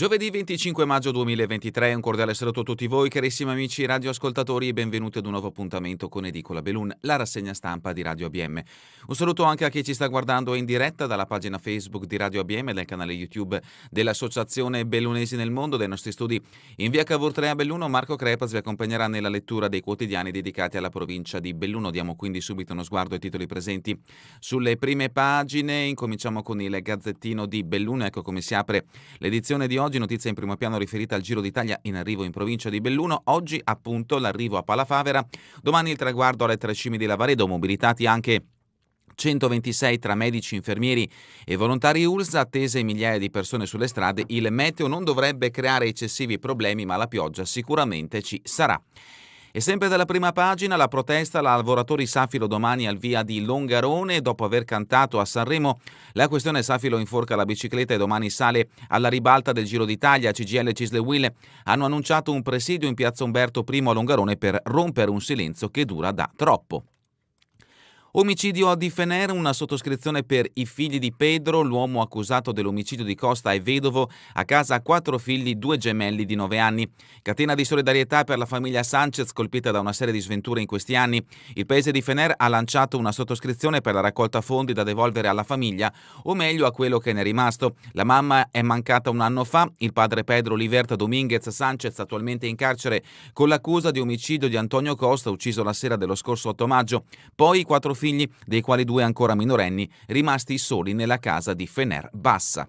Giovedì 25 maggio 2023, un cordiale saluto a tutti voi, carissimi amici radioascoltatori, e benvenuti ad un nuovo appuntamento con Edicola Belun, la rassegna stampa di Radio ABM. Un saluto anche a chi ci sta guardando in diretta dalla pagina Facebook di Radio ABM e dal canale YouTube dell'Associazione Bellunesi nel Mondo. Dai nostri studi in via Cavour 3 a Belluno, Marco Crepaz vi accompagnerà nella lettura dei quotidiani dedicati alla provincia di Belluno. Diamo quindi subito uno sguardo ai titoli presenti sulle prime pagine. Incominciamo con il Gazzettino di Belluno. Ecco come si apre l'edizione di oggi, notizia in primo piano riferita al Giro d'Italia in arrivo in provincia di Belluno. Oggi appunto l'arrivo a Palafavera, domani il traguardo alle Tre Cime di Lavaredo, mobilitati anche 126 tra medici, infermieri e volontari ULSS, attese migliaia di persone sulle strade. Il meteo non dovrebbe creare eccessivi problemi, ma la pioggia sicuramente ci sarà. E sempre dalla prima pagina la protesta lavoratori Safilo domani al via di Longarone. Dopo aver cantato a Sanremo, la questione Safilo inforca la bicicletta e domani sale alla ribalta del Giro d'Italia. CGIL e Cisle hanno annunciato un presidio in piazza Umberto I a Longarone per rompere un silenzio che dura da troppo. Omicidio a Di Fener, una sottoscrizione per i figli di Pedro. L'uomo accusato dell'omicidio di Costa è vedovo, a casa ha 4 figli, 2 gemelli di 9 anni. Catena di solidarietà per la famiglia Sanchez, colpita da una serie di sventure in questi anni. Il paese di Fener ha lanciato una sottoscrizione per la raccolta fondi da devolvere alla famiglia, o meglio a quello che ne è rimasto. La mamma è mancata un anno fa, il padre Pedro Liberta Dominguez Sanchez, attualmente in carcere con l'accusa di omicidio di Antonio Costa, ucciso la sera dello scorso 8 maggio. Poi i 4 figli, dei quali 2 ancora minorenni, rimasti soli nella casa di Fener Bassa.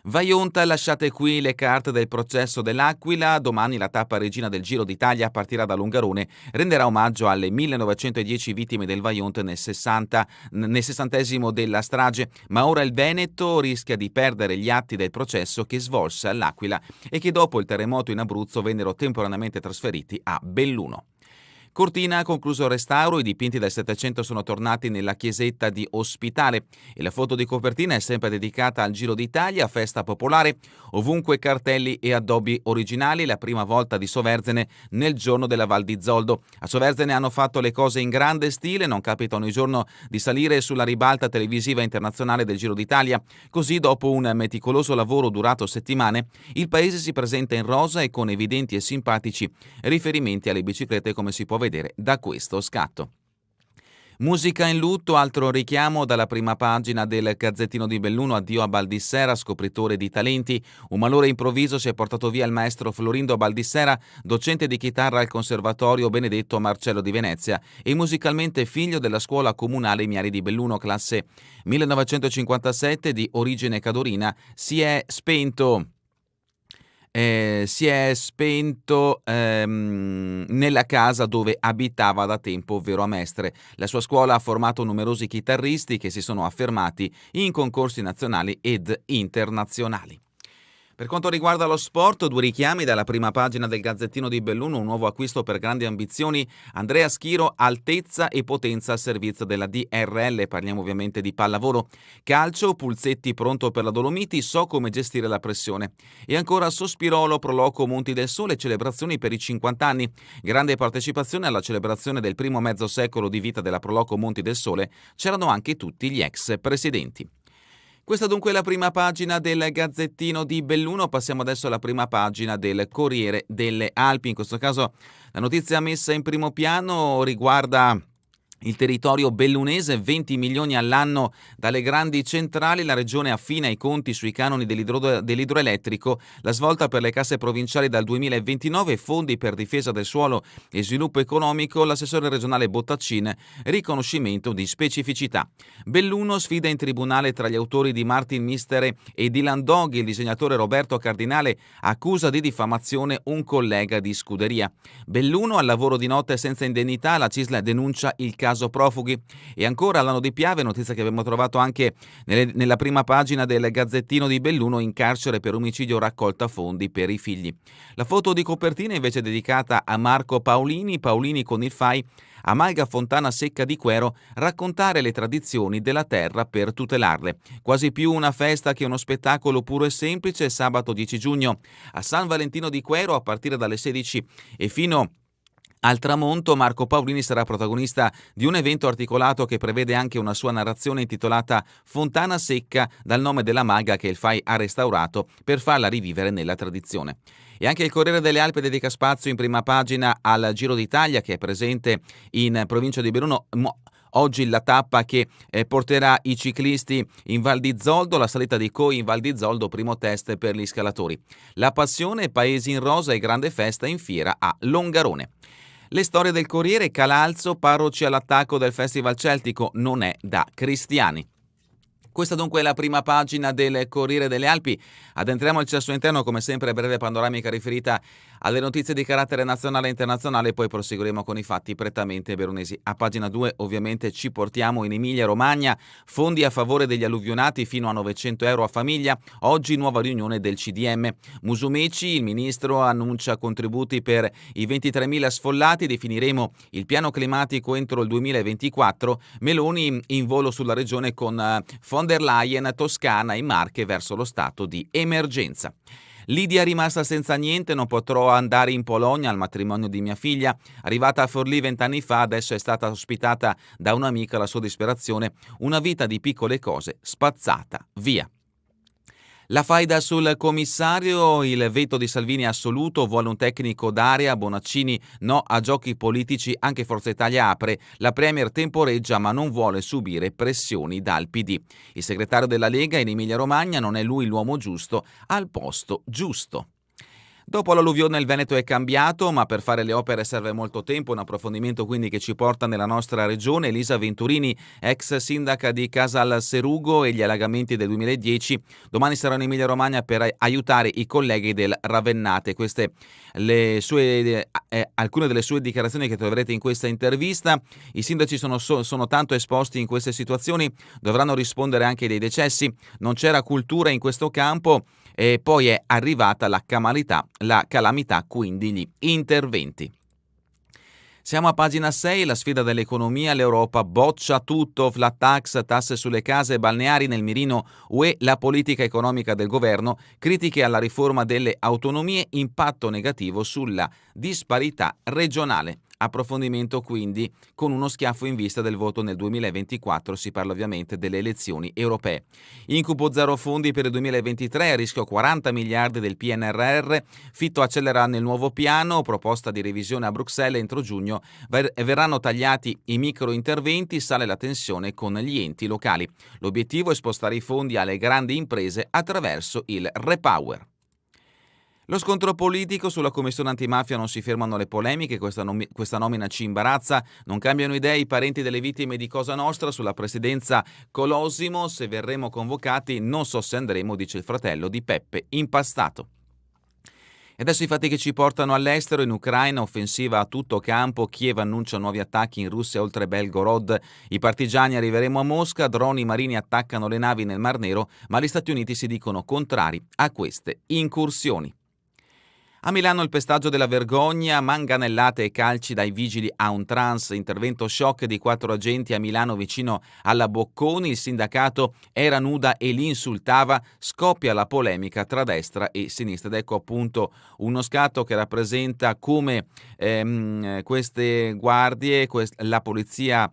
Vaionta, lasciate qui le carte del processo dell'Aquila. Domani la tappa regina del Giro d'Italia partirà da Longarone, renderà omaggio alle 1910 vittime del Vajont nel 60° della strage, ma ora il Veneto rischia di perdere gli atti del processo che svolse all'Aquila e che dopo il terremoto in Abruzzo vennero temporaneamente trasferiti a Belluno. Cortina ha concluso il restauro, i dipinti del Settecento sono tornati nella chiesetta di Ospitale e la foto di copertina è sempre dedicata al Giro d'Italia, festa popolare, ovunque cartelli e addobbi originali, la prima volta di Soverzene nel giorno della Val di Zoldo. A Soverzene hanno fatto le cose in grande stile, non capita ogni giorno di salire sulla ribalta televisiva internazionale del Giro d'Italia. Così, dopo un meticoloso lavoro durato settimane, il paese si presenta in rosa e con evidenti e simpatici riferimenti alle biciclette, come si può vedere da questo scatto. Musica in lutto, altro richiamo dalla prima pagina del Gazzettino di Belluno. Addio a Baldissera, scopritore di talenti. Un malore improvviso si è portato via il maestro Florindo Baldissera, docente di chitarra al Conservatorio Benedetto Marcello di Venezia e musicalmente figlio della scuola comunale Miari di Belluno, classe 1957, di origine cadorina. Si è spento nella casa dove abitava da tempo, ovvero a Mestre. La sua scuola ha formato numerosi chitarristi che si sono affermati in concorsi nazionali ed internazionali. Per quanto riguarda lo sport, 2 richiami dalla prima pagina del Gazzettino di Belluno. Un nuovo acquisto per grandi ambizioni. Andrea Schiro, altezza e potenza al servizio della DRL. Parliamo ovviamente di pallavolo. Calcio, Pulsetti pronto per la Dolomiti, so come gestire la pressione. E ancora Sospirolo, Proloco, Monti del Sole, celebrazioni per i 50 anni. Grande partecipazione alla celebrazione del primo mezzo secolo di vita della Proloco Monti del Sole. C'erano anche tutti gli ex presidenti. Questa dunque è la prima pagina del Gazzettino di Belluno. Passiamo adesso alla prima pagina del Corriere delle Alpi. In questo caso la notizia messa in primo piano riguarda il territorio bellunese, 20 milioni all'anno dalle grandi centrali. La regione affina i conti sui canoni dell'idroelettrico, la svolta per le casse provinciali dal 2029, fondi per difesa del suolo e sviluppo economico. L'assessore regionale Bottaccin, riconoscimento di specificità. Belluno, sfida in tribunale tra gli autori di Martin Mistere e Dylan Dog. Il disegnatore Roberto Cardinale accusa di diffamazione un collega di scuderia. Belluno, al lavoro di notte senza indennità, la CISL denuncia il caso profughi. E ancora all'anno di Piave, notizia che abbiamo trovato anche nella prima pagina del Gazzettino di Belluno, in carcere per omicidio, raccolta fondi per i figli. La foto di copertina invece è dedicata a Marco Paolini con il FAI. A Malga Fontana Secca di Quero, raccontare le tradizioni della terra per tutelarle. Quasi più una festa che uno spettacolo puro e semplice. Sabato 10 giugno a San Valentino di Quero, a partire dalle 16 e fino Al tramonto Marco Paolini sarà protagonista di un evento articolato che prevede anche una sua narrazione intitolata Fontana Secca, dal nome della maga che il FAI ha restaurato per farla rivivere nella tradizione. E anche il Corriere delle Alpi dedica spazio in prima pagina al Giro d'Italia, che è presente in provincia di Belluno. Oggi la tappa che porterà i ciclisti in Val di Zoldo, la salita di Coi in Val di Zoldo, primo test per gli scalatori. La passione, paesi in rosa e grande festa in fiera a Longarone. Le storie del Corriere: Calalzo, parroci all'attacco del Festival Celtico, non è da cristiani. Questa dunque è la prima pagina del Corriere delle Alpi. Addentriamo il cesso interno, come sempre breve panoramica riferita alle notizie di carattere nazionale e internazionale, poi proseguiremo con i fatti prettamente veronesi. A pagina 2 ovviamente ci portiamo in Emilia-Romagna, fondi a favore degli alluvionati fino a 900 euro a famiglia, oggi nuova riunione del CDM. Musumeci, il ministro annuncia contributi per i 23.000 sfollati, definiremo il piano climatico entro il 2024, Meloni in volo sulla regione con von der Leyen, Toscana e Marche verso lo stato di emergenza. Lidia è rimasta senza niente, non potrò andare in Polonia al matrimonio di mia figlia. Arrivata a Forlì 20 anni fa, adesso è stata ospitata da un'amica, la sua disperazione, una vita di piccole cose spazzata via. La faida sul commissario, il veto di Salvini è assoluto, vuole un tecnico d'area, Bonaccini no a giochi politici, anche Forza Italia apre, la Premier temporeggia ma non vuole subire pressioni dal PD. Il segretario della Lega in Emilia-Romagna: non è lui l'uomo giusto al posto giusto. Dopo l'alluvione il Veneto è cambiato, ma per fare le opere serve molto tempo, un approfondimento quindi che ci porta nella nostra regione. Elisa Venturini, ex sindaca di Casal Serugo, e gli allagamenti del 2010, domani sarà in Emilia Romagna per aiutare i colleghi del Ravennate. Queste alcune delle sue dichiarazioni che troverete in questa intervista. I sindaci sono tanto esposti in queste situazioni, dovranno rispondere anche dei decessi, non c'era cultura in questo campo. E poi è arrivata la calamità, quindi gli interventi. Siamo a pagina 6, la sfida dell'economia, l'Europa boccia tutto, flat tax, tasse sulle case balneari, nel mirino UE, la politica economica del governo, critiche alla riforma delle autonomie, impatto negativo sulla disparità regionale. Approfondimento quindi con uno schiaffo in vista del voto nel 2024, si parla ovviamente delle elezioni europee. Incubo zero fondi per il 2023, a rischio 40 miliardi del PNRR, Fitto accelerà nel nuovo piano, proposta di revisione a Bruxelles entro giugno, verranno tagliati i microinterventi, sale la tensione con gli enti locali. L'obiettivo è spostare i fondi alle grandi imprese attraverso il Repower. Lo scontro politico: sulla commissione antimafia non si fermano le polemiche, questa nomina ci imbarazza, non cambiano idee i parenti delle vittime di Cosa Nostra sulla presidenza Colosimo, se verremo convocati non so se andremo, dice il fratello di Peppe Impastato. E adesso i fatti che ci portano all'estero. In Ucraina, offensiva a tutto campo, Kiev annuncia nuovi attacchi in Russia oltre Belgorod, i partigiani arriveremo a Mosca, droni marini attaccano le navi nel Mar Nero, ma gli Stati Uniti si dicono contrari a queste incursioni. A Milano il pestaggio della vergogna, manganellate e calci dai vigili a un trans, intervento shock di 4 agenti a Milano vicino alla Bocconi, il sindacato era nuda e li insultava, scoppia la polemica tra destra e sinistra. Ed ecco appunto uno scatto che rappresenta come queste guardie, la polizia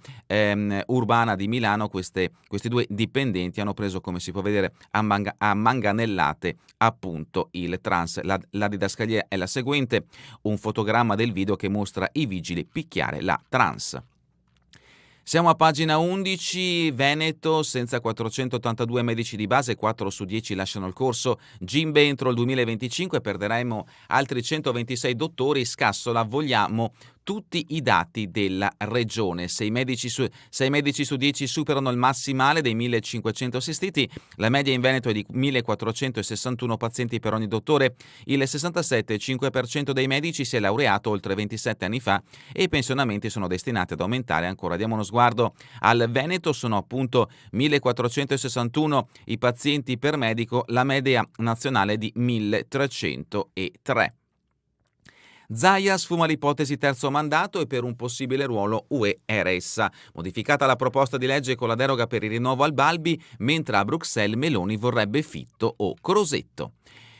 urbana di Milano, questi due dipendenti hanno preso, come si può vedere, a manganellate appunto il trans. La didascalia è la seguente: un fotogramma del video che mostra i vigili picchiare la trans. Siamo a pagina 11, Veneto, senza 482 medici di base, 4 su 10 lasciano il corso, Gimbe entro il 2025 perderemo altri 126 dottori, Scassola, vogliamo tutti i dati della regione. 6 medici su 10 superano il massimale dei 1.500 assistiti, la media in Veneto è di 1.461 pazienti per ogni dottore, il 67,5% dei medici si è laureato oltre 27 anni fa e i pensionamenti sono destinati ad aumentare ancora. Diamo uno sguardo al Veneto, sono appunto 1.461 i pazienti per medico, la media nazionale è di 1.303. Zaia sfuma l'ipotesi terzo mandato e per un possibile ruolo UE è ressa. Modificata la proposta di legge con la deroga per il rinnovo al Balbi, mentre a Bruxelles Meloni vorrebbe Fitto o Crosetto.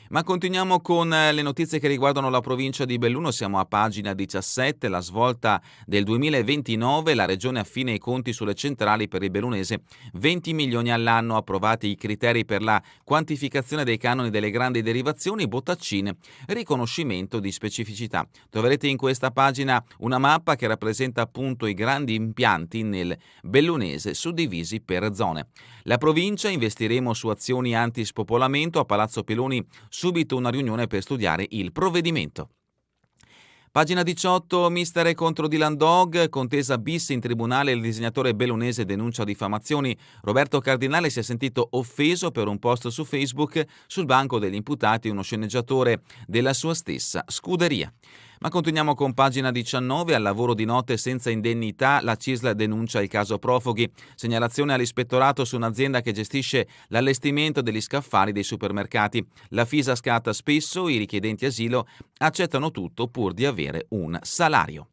Ma continuiamo con le notizie che riguardano la provincia di Belluno, siamo a pagina 17, la svolta del 2029, la regione affina i conti sulle centrali per il bellunese, 20 milioni all'anno, approvati i criteri per la quantificazione dei canoni delle grandi derivazioni, bottaccine, riconoscimento di specificità. Troverete in questa pagina una mappa che rappresenta appunto i grandi impianti nel bellunese suddivisi per zone. La provincia investiremo su azioni antispopolamento a Palazzo Peloni, subito una riunione per studiare il provvedimento. Pagina 18, mister contro Dylan Dog, contesa bis in tribunale, il disegnatore bellunese denuncia diffamazioni. Roberto Cardinale si è sentito offeso per un post su Facebook, sul banco degli imputati uno sceneggiatore della sua stessa scuderia. Ma continuiamo con pagina 19, al lavoro di notte senza indennità, la CISL denuncia il caso profughi. Segnalazione all'ispettorato su un'azienda che gestisce l'allestimento degli scaffali dei supermercati. La FISA scatta spesso, i richiedenti asilo accettano tutto pur di avere un salario.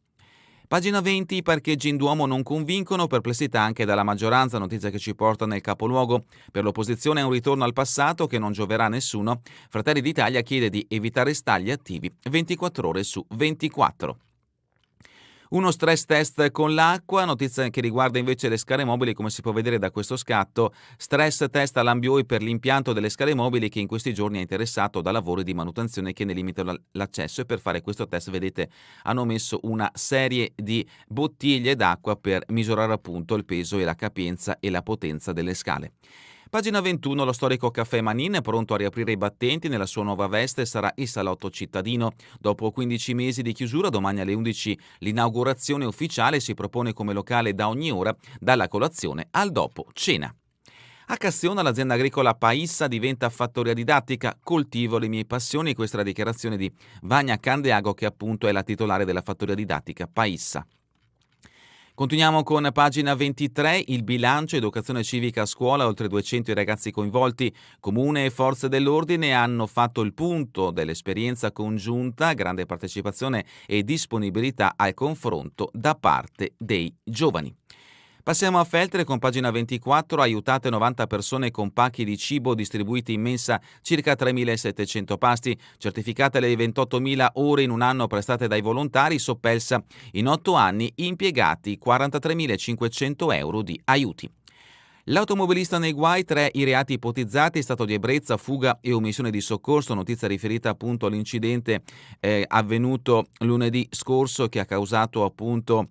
Pagina 20, i parcheggi in Duomo non convincono, perplessità anche dalla maggioranza, notizia che ci porta nel capoluogo. Per l'opposizione è un ritorno al passato che non gioverà a nessuno. Fratelli d'Italia chiede di evitare stalli attivi 24 ore su 24. Uno stress test con l'acqua, notizia che riguarda invece le scale mobili, come si può vedere da questo scatto. Stress test all'Ambioi per l'impianto delle scale mobili che in questi giorni è interessato da lavori di manutenzione che ne limitano l'accesso, e per fare questo test, vedete, hanno messo una serie di bottiglie d'acqua per misurare appunto il peso e la capienza e la potenza delle scale. Pagina 21, lo storico Caffè Manin è pronto a riaprire i battenti nella sua nuova veste, sarà il salotto cittadino. Dopo 15 mesi di chiusura, domani alle 11 l'inaugurazione ufficiale, si propone come locale da ogni ora, dalla colazione al dopo cena. A Castiona l'azienda agricola Paissa diventa fattoria didattica, coltivo le mie passioni, questa è la dichiarazione di Vania Candeago, che appunto è la titolare della fattoria didattica Paissa. Continuiamo con pagina 23, il bilancio educazione civica a scuola, oltre 200 i ragazzi coinvolti, comune e forze dell'ordine hanno fatto il punto dell'esperienza congiunta, grande partecipazione e disponibilità al confronto da parte dei giovani. Passiamo a Feltre con pagina 24, aiutate 90 persone con pacchi di cibo distribuiti in mensa, circa 3.700 pasti, certificate le 28.000 ore in un anno prestate dai volontari, Soppelsa in 8 anni impiegati 43.500 euro di aiuti. L'automobilista nei guai, 3 i reati ipotizzati, stato di ebbrezza, fuga e omissione di soccorso, notizia riferita appunto all'incidente avvenuto lunedì scorso che ha causato appunto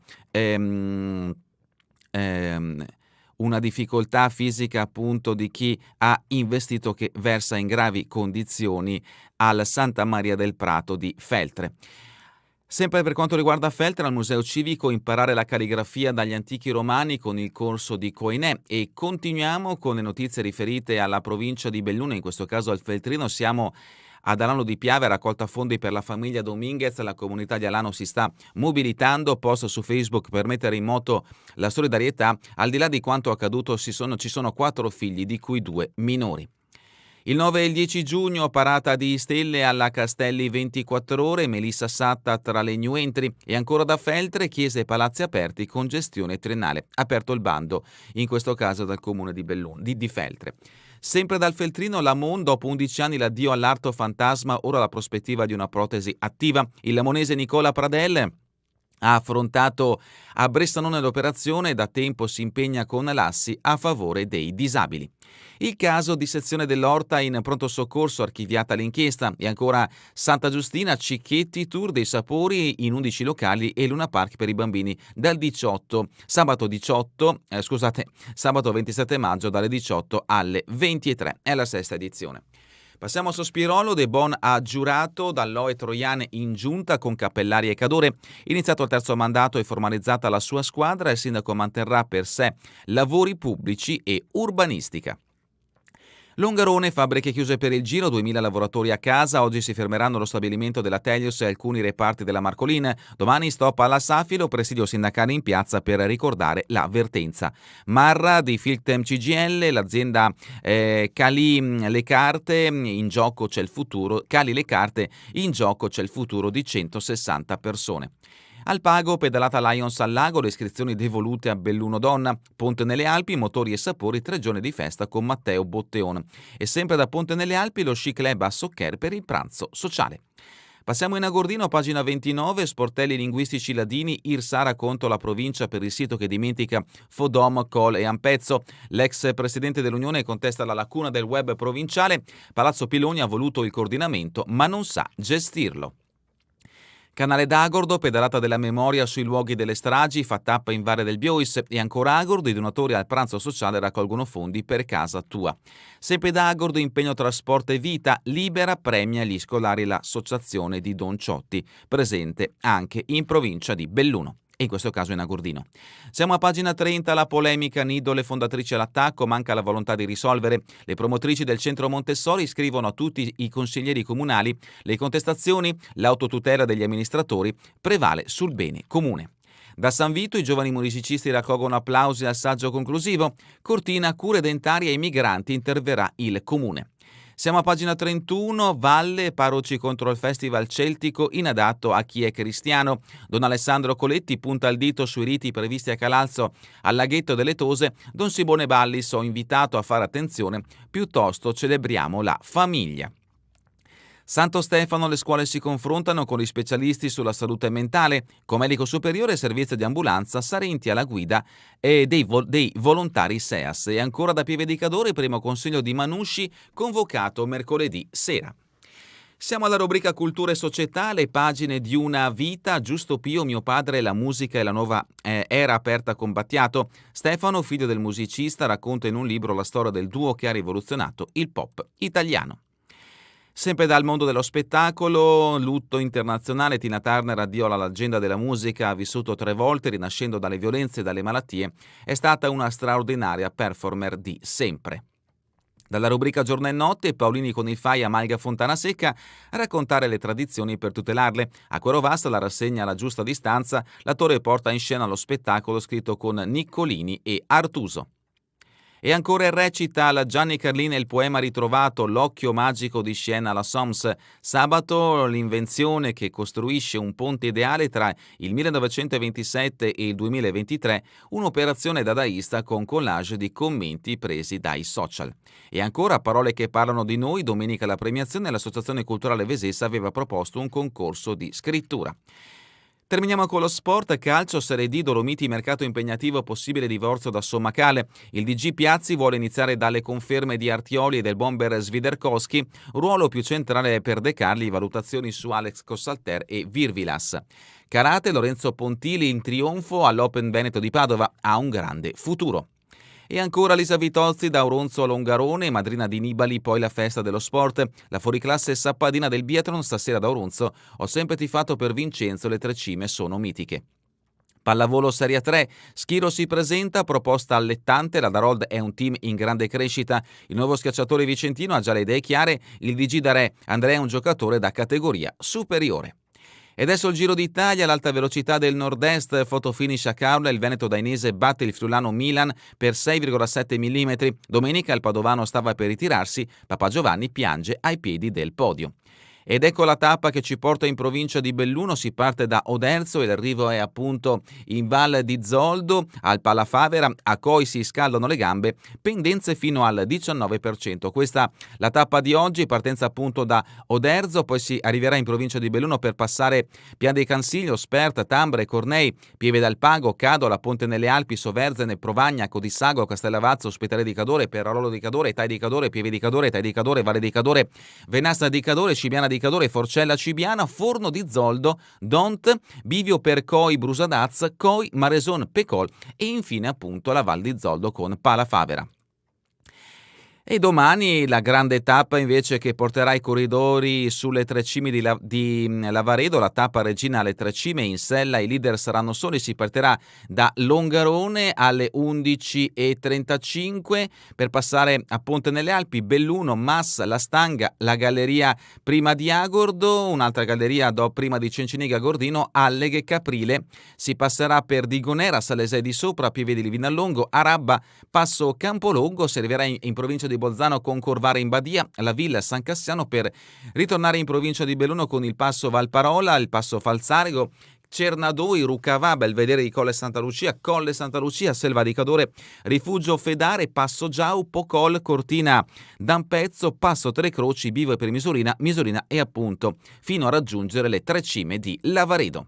una difficoltà fisica appunto di chi ha investito, che versa in gravi condizioni al Santa Maria del Prato di Feltre. Sempre per quanto riguarda Feltre, al Museo Civico imparare la calligrafia dagli antichi romani con il corso di Coinè, e continuiamo con le notizie riferite alla provincia di Belluno, in questo caso al Feltrino. Siamo ad Alano di Piave, raccolta fondi per la famiglia Dominguez, la comunità di Alano si sta mobilitando, post su Facebook per mettere in moto la solidarietà. Al di là di quanto accaduto ci sono 4 figli, di cui 2 minori. Il 9 e il 10 giugno, parata di stelle alla Castelli 24 ore, Melissa Satta tra le new entry, e ancora da Feltre, chiese e palazzi aperti con gestione triennale. Aperto il bando, in questo caso dal comune di Belluno, di Feltre. Sempre dal Feltrino, Lamon, dopo 11 anni l'addio all'arto fantasma, ora la prospettiva di una protesi attiva. Il lamonese Nicola Pradel ha affrontato a Bressanone l'operazione e da tempo si impegna con l'Assi a favore dei disabili. Il caso di sezione dell'Orta in pronto soccorso, archiviata l'inchiesta. E ancora Santa Giustina, Cicchetti, tour dei sapori in 11 locali e Luna Park per i bambini dal sabato 27 maggio dalle 18 alle 23. È la 6ª edizione. Passiamo a Sospirolo, De Bon ha giurato dall'Oe Troiane in giunta con Cappellari e Cadore. Iniziato il 3° mandato e formalizzata la sua squadra, il sindaco manterrà per sé lavori pubblici e urbanistica. Longarone, fabbriche chiuse per il Giro, 2.000 lavoratori a casa, oggi si fermeranno lo stabilimento della Telios e alcuni reparti della Marcolin, domani stop alla Safilo, presidio sindacale in piazza per ricordare la vertenza. Marra di Filtem CGL, l'azienda Cali le carte, in gioco c'è il futuro, Cali le carte, in gioco c'è il futuro di 160 persone. Al Pago, pedalata Lions al lago, le iscrizioni devolute a Belluno Donna. Ponte nelle Alpi, motori e sapori, 3 giorni di festa con Matteo Botteone. E sempre da Ponte nelle Alpi lo sci club a Soccher per il pranzo sociale. Passiamo in Agordino, pagina 29, sportelli linguistici ladini, Irsara contro la provincia per il sito che dimentica Fodom, Col e Ampezzo. L'ex presidente dell'Unione contesta la lacuna del web provinciale, Palazzo Piloni ha voluto il coordinamento ma non sa gestirlo. Canale d'Agordo, pedalata della memoria sui luoghi delle stragi, fa tappa in Valle del Biois e ancora Agordo, i donatori al pranzo sociale raccolgono fondi per casa tua. Sempre da Agordo, impegno trasporto e vita, Libera premia gli scolari l'associazione di Don Ciotti, presente anche in provincia di Belluno. E in questo caso in Agordino. Siamo a pagina 30, la polemica, Nido, le fondatrici all'attacco, manca la volontà di risolvere. Le promotrici del centro Montessori scrivono a tutti i consiglieri comunali le contestazioni, l'autotutela degli amministratori prevale sul bene comune. Da San Vito i giovani musicisti raccolgono applausi al saggio conclusivo. Cortina, cure dentarie ai migranti, interverrà il comune. Siamo a pagina 31, Valle, parroci contro il festival celtico inadatto a chi è cristiano. Don Alessandro Coletti punta il dito sui riti previsti a Calalzo. Al laghetto delle Tose, Don Simone Ballis ho invitato a fare attenzione, piuttosto celebriamo la famiglia. Santo Stefano, le scuole si confrontano con gli specialisti sulla salute mentale, con medico superiore e servizio di ambulanza, Sarenti alla guida e dei volontari SEAS. E ancora da Pieve di Cadore, primo consiglio di Manusci, convocato mercoledì sera. Siamo alla rubrica Cultura e Società, le pagine di una vita, Giusto Pio, mio padre, la musica e la nuova era aperta con Battiato. Stefano, figlio del musicista, racconta in un libro la storia del duo che ha rivoluzionato il pop italiano. Sempre dal mondo dello spettacolo, lutto internazionale, Tina Turner addio alla leggenda della musica, ha vissuto 3 volte, rinascendo dalle violenze e dalle malattie, è stata una straordinaria performer di sempre. Dalla rubrica Giorno e Notte, Paolini con il FAI a Malga Fontana Secca a raccontare le tradizioni per tutelarle. A Cuero Vasta la rassegna alla giusta distanza, l'attore porta in scena lo spettacolo scritto con Niccolini e Artuso. E ancora il recital, Gianni Carlini e il poema ritrovato, l'occhio magico di Siena alla Soms. Sabato, l'invenzione che costruisce un ponte ideale tra il 1927 e il 2023, un'operazione dadaista con collage di commenti presi dai social. E ancora, parole che parlano di noi, domenica la premiazione, l'Associazione Culturale Vesessa aveva proposto un concorso di scrittura. Terminiamo con lo sport, calcio, Serie D, Dolomiti, mercato impegnativo, possibile divorzio da Sommacale. Il DG Piazzi vuole iniziare dalle conferme di Artioli e del bomber Swiderkowski, ruolo più centrale per De Carli, valutazioni su Alex Cossalter e Virvilas. Karate, Lorenzo Pontili in trionfo all'Open Veneto di Padova, ha un grande futuro. E ancora Lisa Vitozzi da Auronzo a Longarone, madrina di Nibali, poi la festa dello sport. La fuoriclasse sappadina del biathlon stasera da Auronzo. Ho sempre tifato per Vincenzo, le 3 cime sono mitiche. Pallavolo Serie 3, Schiro si presenta, proposta allettante, la Darold è un team in grande crescita, il nuovo schiacciatore vicentino ha già le idee chiare, il DG da Re, Andrea è un giocatore da categoria superiore. E adesso il Giro d'Italia, l'alta velocità del nord-est, fotofinish a Caorle, il Veneto Dainese batte il friulano Milan per 6,7 mm. Domenica il padovano stava per ritirarsi, Papa Giovanni piange ai piedi del podio. Ed ecco la tappa che ci porta in provincia di Belluno, si parte da Oderzo e l'arrivo è appunto in Val di Zoldo, al Palafavera, a Coi si scaldano le gambe, pendenze fino al 19%. Questa la tappa di oggi, partenza appunto da Oderzo, poi si arriverà in provincia di Belluno per passare Pian dei Cansiglio, Sperta, Tambre, Cornei, Pieve dal Pago, Cadola, Ponte nelle Alpi, Soverzene, Provagna, Codissago, Castellavazzo, Ospitale di Cadore, Perarolo di Cadore, Tai di Cadore, Pieve di Cadore, Tai di Cadore, Valle di Cadore, Venastra di Cadore, Cibiana di Cadore, Forcella Cibiana, Forno di Zoldo, Dont, Bivio Percoi, Brusadaz, Coi, Mareson, Pecol e infine appunto la Val di Zoldo con Palafavera. E domani la grande tappa invece che porterà i corridori sulle 3 cime di Lavaredo, la tappa regina alle 3 cime in sella, i leader saranno soli, si partirà da Longarone alle 11:35 per passare a Ponte nelle Alpi, Belluno, Massa, La Stanga, la galleria prima di Agordo, un'altra galleria prima di Cenciniga Gordino, Alleghe, Caprile, si passerà per Digonera, Salesè di Sopra, Pieve di Livinallongo, Arabba, Passo Campolongo, si arriverà in provincia di Bolzano con Corvara in Badia, la Villa San Cassiano per ritornare in provincia di Belluno con il passo Valparola, il passo Falzarego, Cernadoi, Rucavà, Belvedere di Colle Santa Lucia, Selva di Cadore, Rifugio Fedare, Passo Giau, Pocol, Cortina d'Ampezzo, Passo Tre Croci, Bivo e per Misurina e appunto fino a raggiungere le tre cime di Lavaredo.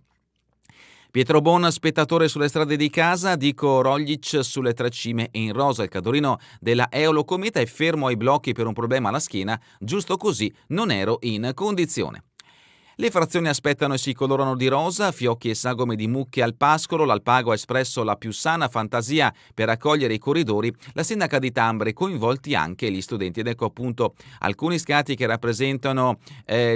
Pietro Bon, spettatore sulle strade di casa, Dico Roglic sulle tre cime e in rosa. Il cadorino della Eolo Cometa è fermo ai blocchi per un problema alla schiena, giusto così non ero in condizione. Le frazioni aspettano e si colorano di rosa, fiocchi e sagome di mucche al pascolo, l'Alpago ha espresso la più sana fantasia per accogliere i corridori, la sindaca di Tambre, coinvolti anche gli studenti. Ed ecco appunto alcuni scatti che rappresentano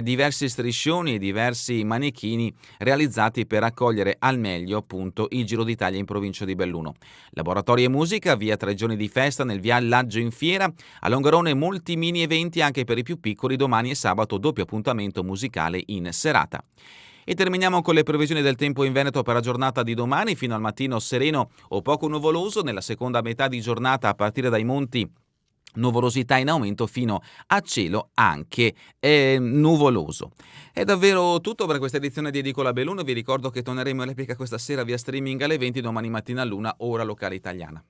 diversi striscioni e diversi manichini realizzati per accogliere al meglio appunto il Giro d'Italia in provincia di Belluno. Laboratori e musica, via 3 giorni di festa nel viaggio in fiera, a Longarone molti mini eventi anche per i più piccoli, domani e sabato doppio appuntamento musicale in serata. E terminiamo con le previsioni del tempo in Veneto per la giornata di domani, fino al mattino sereno o poco nuvoloso, nella seconda metà di giornata a partire dai monti nuvolosità in aumento fino a cielo anche nuvoloso. È davvero tutto per questa edizione di Edicola Belluno. Vi ricordo che torneremo in replica questa sera via streaming alle 20, domani mattina all'1 ora locale italiana.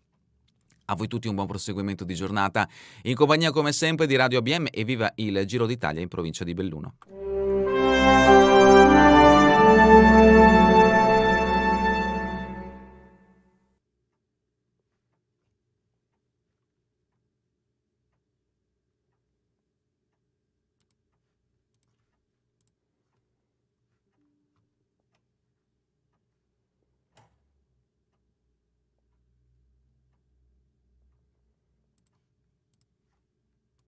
A voi tutti un buon proseguimento di giornata in compagnia come sempre di Radio ABM e viva il Giro d'Italia in provincia di Belluno.